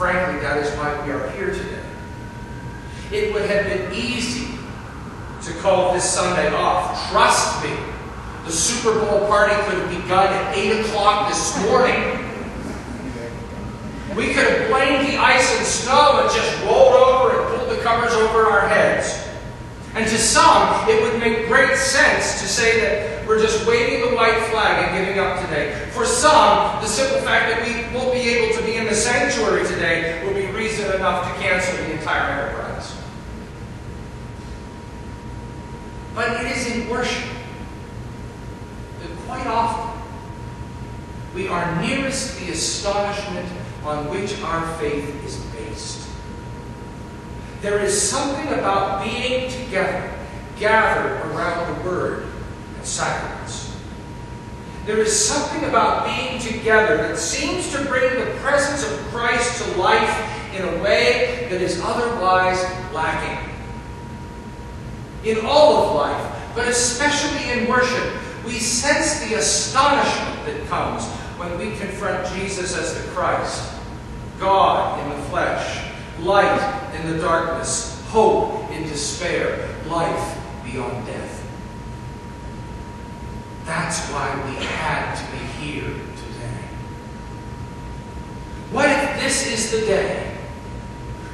Frankly, that is why we are here today. It would have been easy to call this Sunday off. Trust me, the Super Bowl party could have begun at 8 o'clock this morning. We could have blamed the ice and snow and just rolled over and pulled the covers over our heads. And to some, it would make great sense to say that we're just waving the white flag and giving up today. For some, the simple fact that we won't be able to be in the sanctuary today will be reason enough to cancel the entire enterprise. But it is in worship that quite often we are nearest the astonishment on which our faith is based. There is something about being together, gathered around the Word and sacraments. There is something about being together that seems to bring the presence of Christ to life in a way that is otherwise lacking. In all of life, but especially in worship, we sense the astonishment that comes when we confront Jesus as the Christ, God in the flesh, light in the darkness, hope in despair, life beyond death. That's why we had to be here today. What if this is the day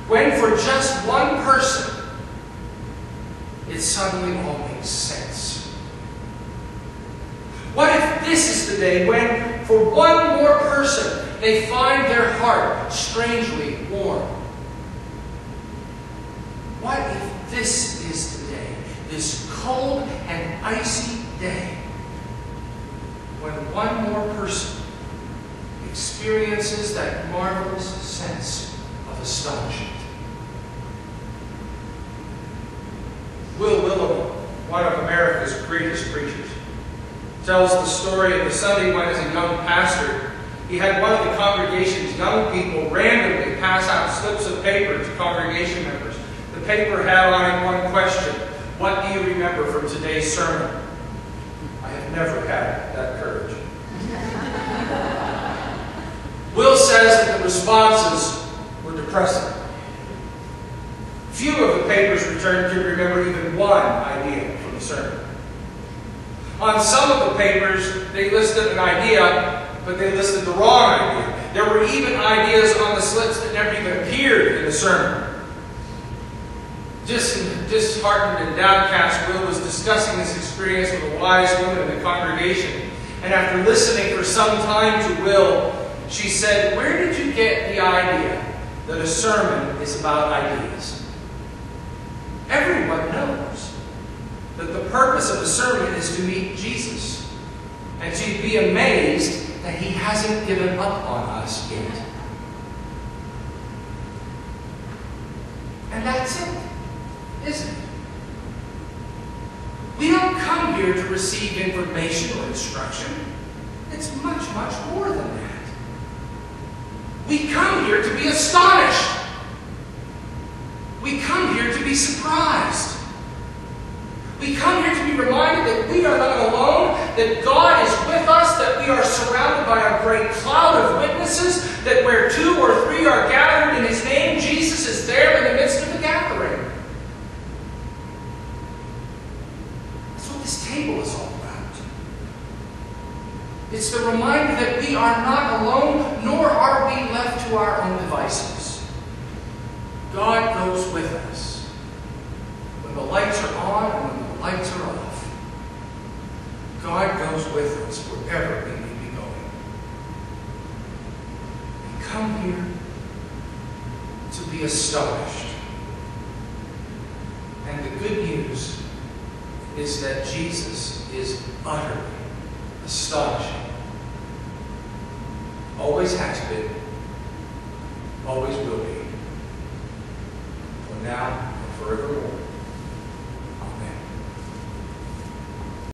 when for just one person it suddenly all makes sense? What if this is the day when for one more person they find their heart strangely warm? What if this is the day, this cold and icy day, when one more person experiences that marvelous sense of astonishment? Will Willoughby, one of America's greatest preachers, tells the story of the Sunday when, as a young pastor, he had one of the congregation's young people randomly pass out slips of paper to congregation members. The paper had on it one question: what do you remember from today's sermon? I have never had that courage. Will says that the responses were depressing. Few of the papers returned could remember even one idea from the sermon. On some of the papers, they listed an idea, but they listed the wrong idea. There were even ideas on the slips that never even appeared in the sermon. Disheartened and downcast, Will was discussing this experience with a wise woman in the congregation. And after listening for some time to Will, she said, "Where did you get the idea that a sermon is about ideas? Everyone knows that the purpose of a sermon is to meet Jesus and to be amazed that He hasn't given up on us yet." And that's it, isn't it? We don't come here to receive information or instruction. It's much, much more than that. We come here to be astonished. We come here to be surprised. We come here to be reminded that we are not alone, that God is with us, that we are surrounded by a great cloud of witnesses, that where 2 or 3 are gathered in His name, Jesus is there in the midst of the gathering. That's what this table is all about. It's the reminder that we are not alone, nor are we left to our own devices. God goes with us when the lights are on and when the lights are off. God goes with us wherever we may be going. We come here to be astonished. And the good news is that Jesus is utterly astonishing. Always has been, always will be, for now and forevermore.